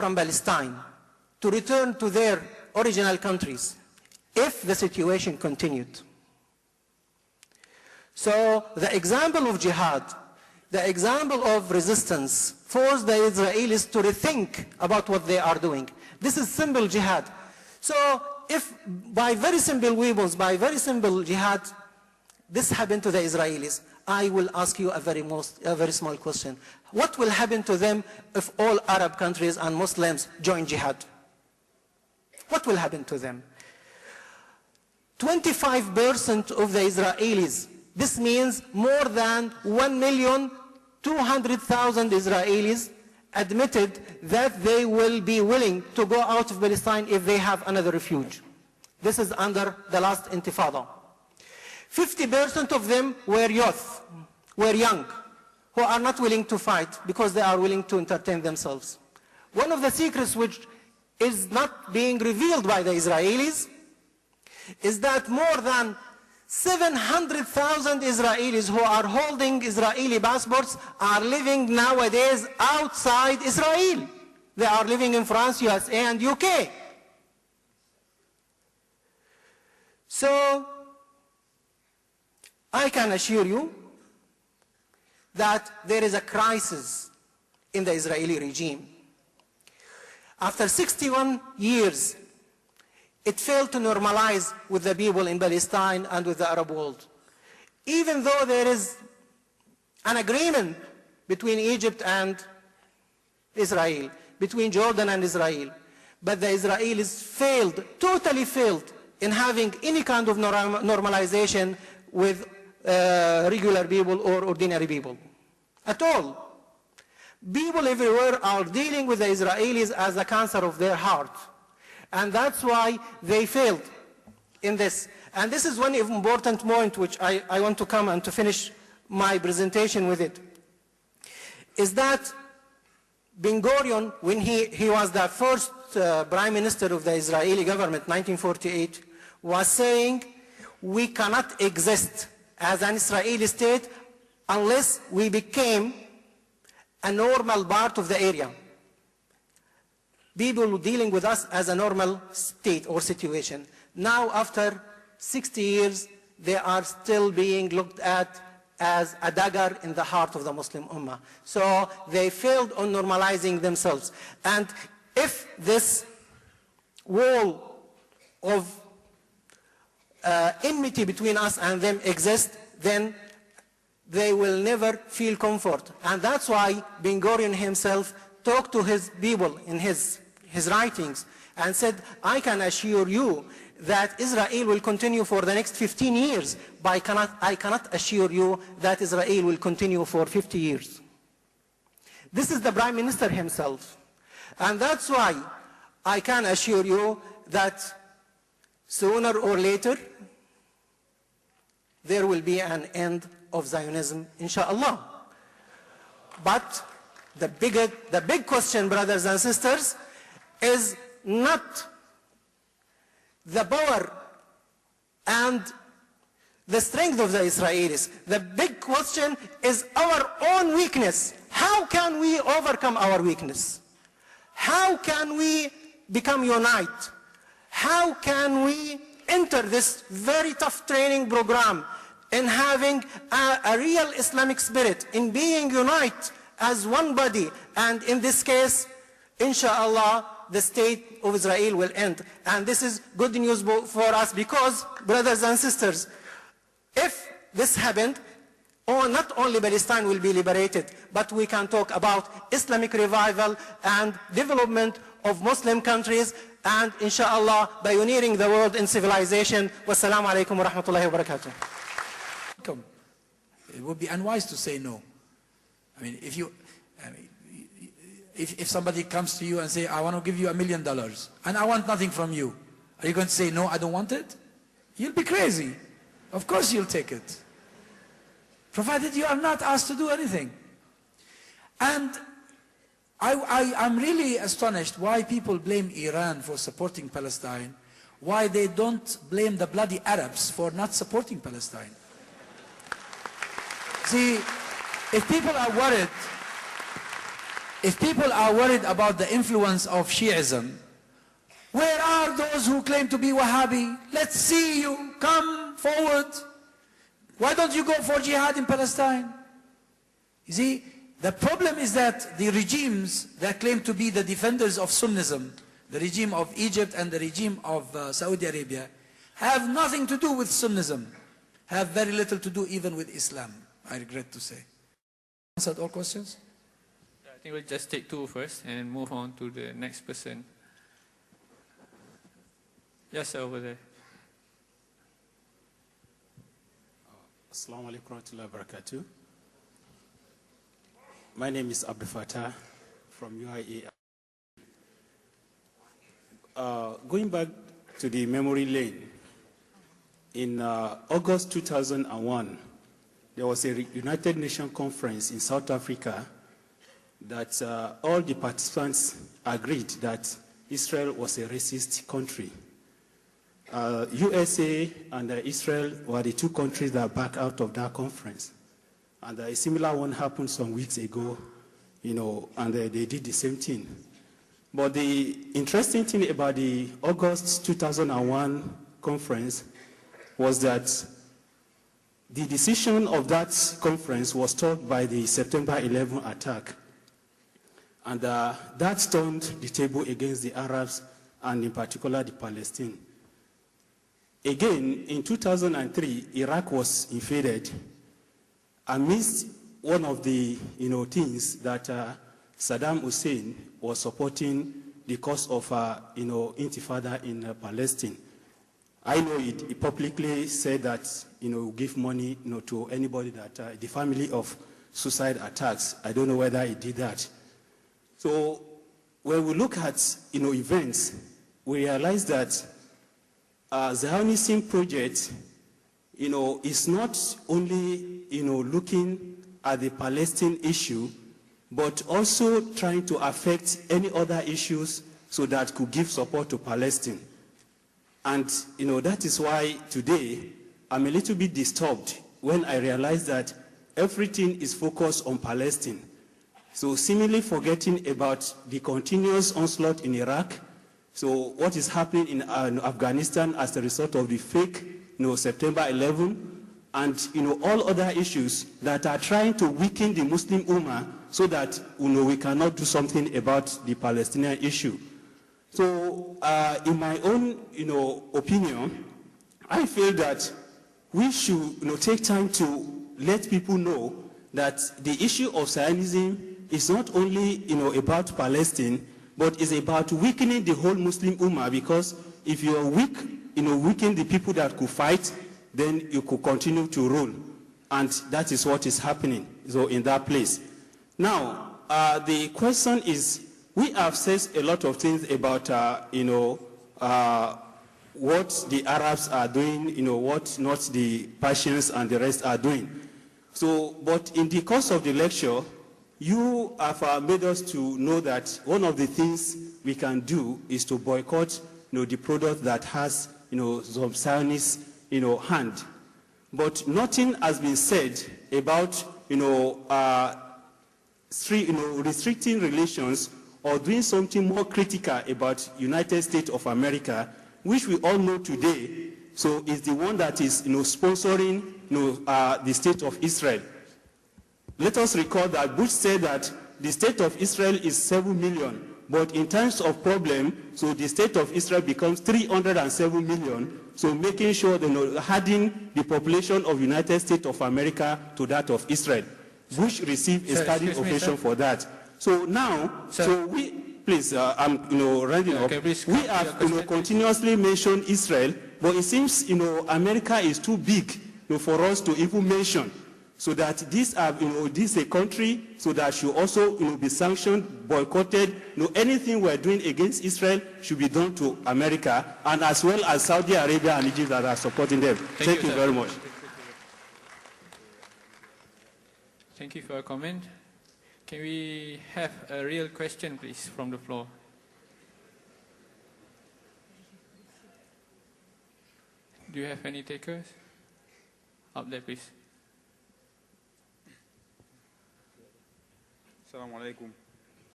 from Palestine to return to their original countries if the situation continued. So the example of jihad, the example of resistance, forced the Israelis to rethink about what they are doing. This is simple jihad. So if by very simple weapons, by very simple jihad, this happened to the Israelis, I will ask you a very small question. What will happen to them if all Arab countries and Muslims join jihad? What will happen to them? 25% of the Israelis, this means more than 1,200,000 Israelis admitted that they will be willing to go out of Palestine if they have another refuge. This is under the last intifada. 50% of them were youth, were young, who are not willing to fight because they are willing to entertain themselves. One of the secrets which is not being revealed by the Israelis is that more than 700,000 Israelis who are holding Israeli passports are living nowadays outside Israel. They are living in France, USA, and UK. So, I can assure you that there is a crisis in the Israeli regime. After 61 years, it failed to normalize with the people in Palestine and with the Arab world. Even though there is an agreement between Egypt and Israel, between Jordan and Israel, but the Israelis failed, totally failed, in having any kind of normalization with regular people or ordinary people at all. People everywhere are dealing with the Israelis as a cancer of their heart. And that's why they failed in this. And this is one important point which I want to come and to finish my presentation with it, is that Ben-Gurion, when he was the first prime minister of the Israeli government, 1948, was saying, we cannot exist as an Israeli state unless we became a normal part of the area. People dealing with us as a normal state or situation. Now, after 60 years, they are still being looked at as a dagger in the heart of the Muslim Ummah. So they failed on normalizing themselves. And if this wall of enmity between us and them exists, then they will never feel comfort. And that's why Ben-Gurion himself talked to his people in his writings and said, I can assure you that Israel will continue for the next 15 years, but I cannot assure you that Israel will continue for 50 years. This is the Prime Minister himself. And that's why I can assure you that sooner or later, there will be an end of Zionism, inshallah. But the big question, brothers and sisters, is not the power and the strength of the Israelis. The big question is our own weakness. How can we overcome our weakness? How can we become united? How can we enter this very tough training program in having a real Islamic spirit, in being united as one body, and in this case, inshallah, the state of Israel will end. And this is good news for us because, brothers and sisters, if this happened, not only Palestine will be liberated, but we can talk about Islamic revival and development of Muslim countries, and inshallah, pioneering the world in civilization. Wassalamu alaikum wa rahmatullahi wa barakatuh. It would be unwise to say no. I mean, if somebody comes to you and say, I want to give you $1 million and I want nothing from you, are you going to say, no, I don't want it? You'll be crazy. Of course you'll take it, provided you are not asked to do anything. And I'm really astonished why people blame Iran for supporting Palestine, why they don't blame the bloody Arabs for not supporting Palestine. See, if people are worried If people are worried about the influence of Shiism, where are those who claim to be Wahhabi? Let's see you, come forward. Why don't you go for jihad in Palestine? You see, the problem is that the regimes that claim to be the defenders of Sunnism, the regime of Egypt and the regime of Saudi Arabia, have nothing to do with Sunnism, have very little to do even with Islam, I regret to say. Answered all questions? I think we'll just take two first and move on to the next person. Yes, sir, over there. Assalamu alaikum warahmatullahi wabarakatuh. My name is Abdul Fattah from UAE. Going back to the memory lane, in August 2001, there was a United Nations conference in South Africa that all the participants agreed that Israel was a racist country. USA and Israel were the two countries that backed out of that conference. And a similar one happened some weeks ago, and they did the same thing. But the interesting thing about the August 2001 conference was that the decision of that conference was stopped by the September 11 attack. And that turned the table against the Arabs and in particular the Palestinians. Again, in 2003, Iraq was invaded. Amidst one of the things that Saddam Hussein was supporting the cause of intifada in Palestine. I know he publicly said that give money to anybody that the family of suicide attacks. I don't know whether he did that. So when we look at events, we realize that Zionism project, is not only, looking at the Palestine issue, but also trying to affect any other issues so that could give support to Palestine. And, that is why today I'm a little bit disturbed when I realize that everything is focused on Palestine. So seemingly forgetting about the continuous onslaught in Iraq. So what is happening in Afghanistan as a result of the fake, September 11, and all other issues that are trying to weaken the Muslim Ummah so that we cannot do something about the Palestinian issue. So in my own opinion, I feel that we should take time to let people know that the issue of Zionism is not only about Palestine, but is about weakening the whole Muslim Ummah, because if you are weak, weaken the people that could fight, then you could continue to rule. And that is what is happening in that place. Now, the question is, we have said a lot of things about, what the Arabs are doing, what not the Persians and the rest are doing. So, but in the course of the lecture, you have made us to know that one of the things we can do is to boycott, the product that has, some Zionist, hand. But nothing has been said about, restricting relations or doing something more critical about United States of America, which we all know today, so is the one that is, sponsoring, the state of Israel. Let us recall that Bush said that the state of Israel is 7 million, but in times of problem, so the state of Israel becomes 307 million, so making sure adding the population of United States of America to that of Israel. Bush received a standing ovation for that. So now, please, I'm rounding up. We have continuously mentioned Israel, but it seems America is too big for us to even mention. So that this is a country so that should also be sanctioned, boycotted. Anything we're doing against Israel should be done to America, and as well as Saudi Arabia and Egypt that are supporting them. Thank you very much. Thank you for your comment. Can we have a real question, please, from the floor? Do you have any takers? Up there, please. Assalamu alaikum.